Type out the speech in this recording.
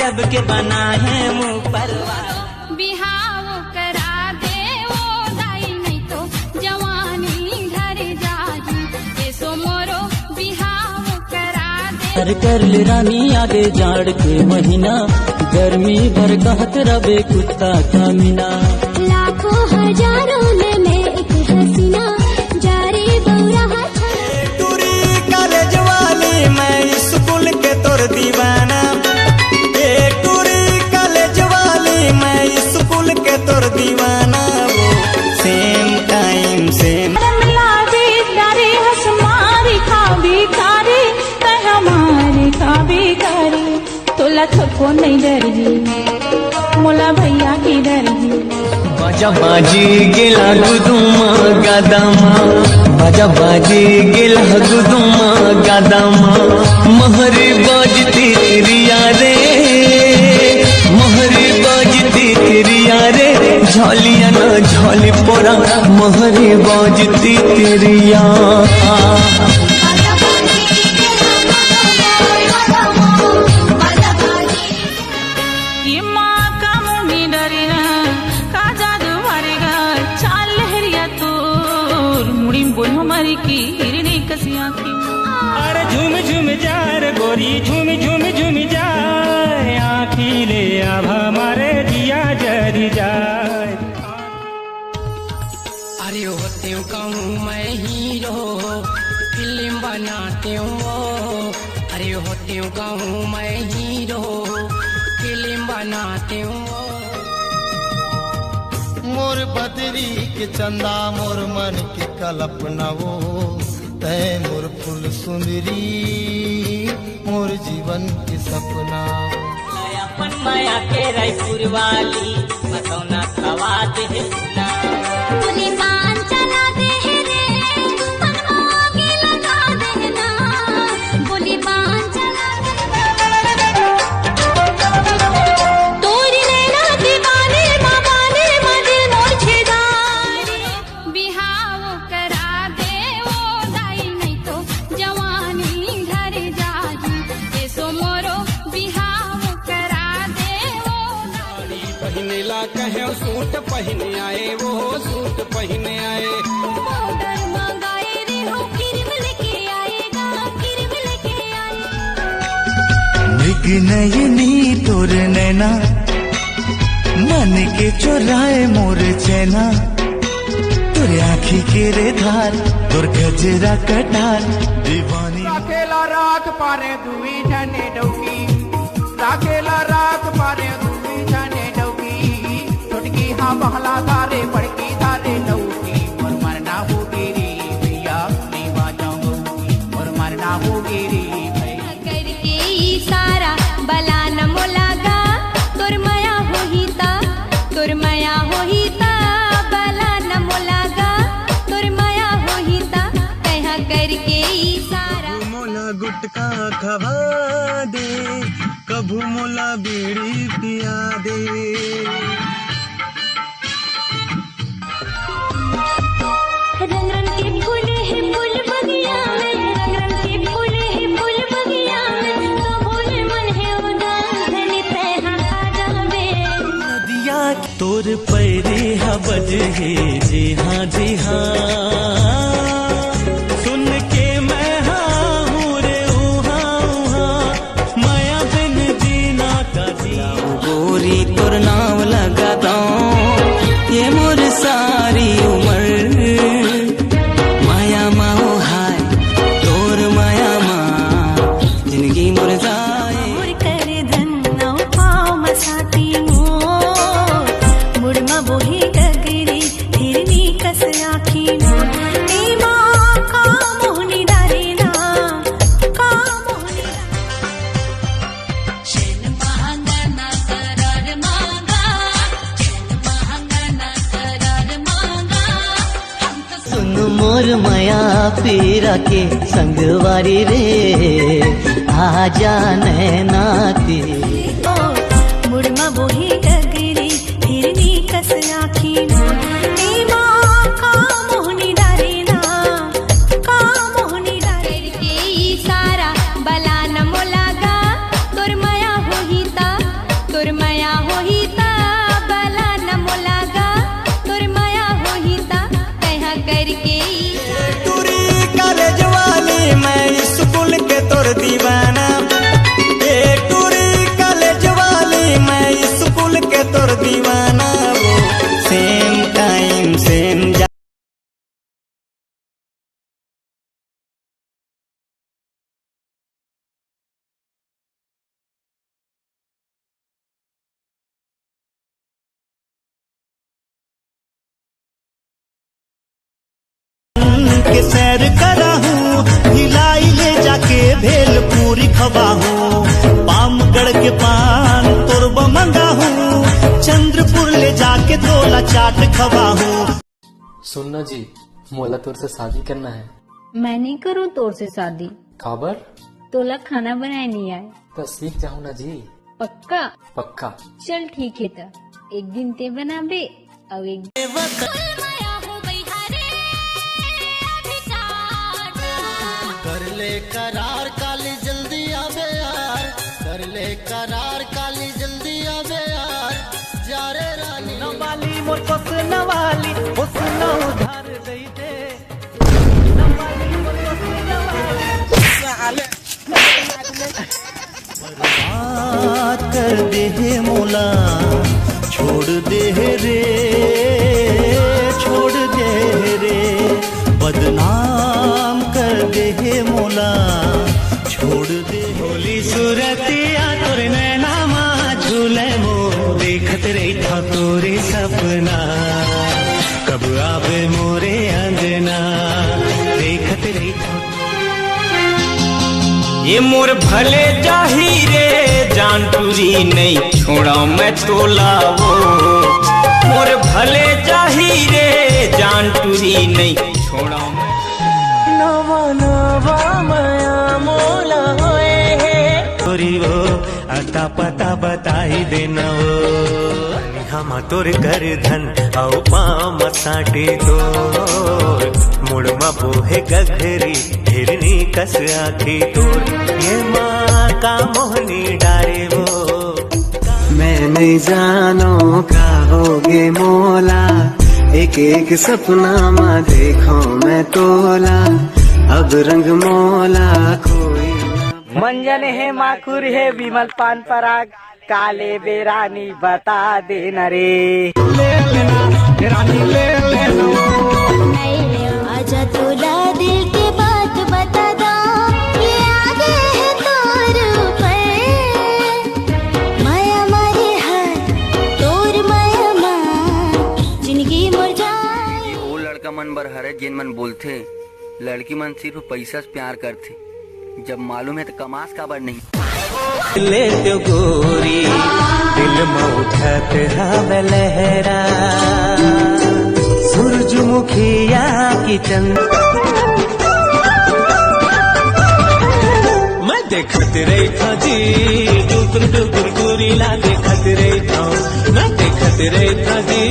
गजब के बना है मुँह पर बिहाव करा दे वो दाई नहीं तो जवानी घर जागी ऐसो मोरो बिहाव करा दे। कर ले रानी आगे जाड़ के महीना गर्मी भर कहत रबे कुत्ता कमीना लाखों हजारों में एक हसीना जारे बौरा टूरी कॉलेज वाली मैं स्कूल के तोर दीवाना टूरी कॉलेज वाली मैं स्कूल के तोर दीवाना वो सेम टाइम सेम तोला थको नहीं डरी मोला भैया की डरी बाजा बाजी गेला गुदुमा गादामा बाजा बाजी गेला गुदुमा गादामा महरी बाजती रिया रे महरी बाजती रिया रे झोलिया न झोली पोरा महरी बाजती रिया अरे झूम झूम जा रे गोरी झूम झूम झूम जा आँखी ले अब हमारे जिया जरी जाए। अरे होते कहूँ मैं हीरो फिल्म बनाते हूँ अरे होते कहूँ मैं हीरो फिल्म बनाते हूँ मोर बदरी के चंदा मोर मन के कल्पना वो तय मोर फूल सुंदरी मोर जीवन के सपना अपन माया के रायपुर वाली बतौना खवा दे बोली पान चला दे रे मनवा के लगा दे ना बोली पान चला तोरी नैना दीवाने मामाने दिल मोर छेदारे बिहाव करा दे वो दाई नहीं तो जवानी घर जागी ऐसो मोरो बिहाव करा दे वो दाई पहने ला कहे सूट पहने आए वो सूट पहने आए पाउडर मंगाए रे हो क्रीम लेके आएगा क्रीम लेके आएगा मृग नयनी तोर नैना मन के चोराए मोर चैना तोर आँखी के रे धार तोर गजरा कटार दीवानी राखेला राख पारे दुई जने डौकी राखेला राख पारे दुई जने डौकी छोटकी हाँ बहला धारे बड़की धारे लौकी और मरना होगी रे भैया नहीं बाजाऊंगी और मरना होगी रे भैया करके इशारा बला न मोलागा तोर माया होहिता तोर माया होहिता बला न मोलागा तोर माया होहिता कहा करके इशारा मोला गुटका खवा दे कभू मोला बीड़ी पिया दे रंग रंग के फूल है फूल बगिया में रंग रंग के फूल है फूल बगिया में तो फूल मन है उदास धनी तैहा आ जावे नदिया तोर पैरे हबज हे जी हाँ जी हाँ सुन के मैं हाँ हूँ रे माया बिन जीना का जिया गोरी तोर नाम लगा दो ये मोर सारी उम्र माया माओ हाय तोर माया माँ जिंदगी मोर जाए मुर कर धन नौ पाव मसाती मुड़मा बोही गगरी फिरनी कस आखी ए माँ का मोहनी डारेना का मोहनी चैन महंगा ना करार मांगा चैन महंगा ना करार मांगा हम तो सुन मोर माया पीरा के संगवारी रे आजा नैना तेरी मुड़मा बोही गगरी फिरनी कस आखी ए माँ का मोहनी डारेना का मोहनी डारे करके इशारा बला न मोलागा तोर माया होहिता रखवा हूँ। सुनना जी, मोला तोर से शादी करना है। मैं नहीं करूँ तोर से शादी। काबर? तोला खाना बनाए नहीं आए तो सीख जाऊँ ना जी। पक्का? पक्का। चल ठीक है त एक दिन ते बनाबे और एक कर ले करार काली जल्दी आवे यार, कर ले करार काली जल्दी आवे यार, जा रे रानी नवाली मोर पस नवाली हुस्न उधार दई दे। बर्बाद कर दे हे मोला, छोड़ दे रे, छोड़ दे रे, बदनाम कर दे हे मोला, छोड़ दे। होली सूरतिया तोर नैना मा झूले मो, देखत रही था तोरे सपना, कब आवे मोरे अंगना, देखत रही था। ये मोर भले जाही रे जान टूरी नहीं छोड़ा मैं तोला वो, मोर भले जाही रे जान टूरी नहीं छोड़ा मैं। नवा नवा माया मोला होए है तोरी वो अता पता बताई देना वो, हम तोर कर धन औ पाम साटे तो मुड़मा बोहे गघरी हिरनी कस आखी तोर, ये माँ का मोहनी डारे वो। मैं नहीं जानो का होगे मोला, एक एक सपना माँ देखो मैं तोला, अब रंग मोला कोई। मंजन है माखुर है विमल पान पराग, काले बेरानी बता देना रे। ले लेना रानी ले लेना, आजा तोला दिल के बात बता दो, ये आगे है तोर ऊपर, माया मारे हाथ तोर माया माँ, जिंदगी मर जाए। वो लड़का मन बर हरे जेन मन बोलथे, लड़की मन सिर्फ पैसा से प्यार करथे, जब मालूम है तो कमास काबर नहीं। ले तो गोरी दिल में उठत हवे लहरा, सूरजमुखिया की चंद मैं देखत रही था जी, टुकुर टुकुर गोरीला देखत रही था, मैं देखत रही था जी।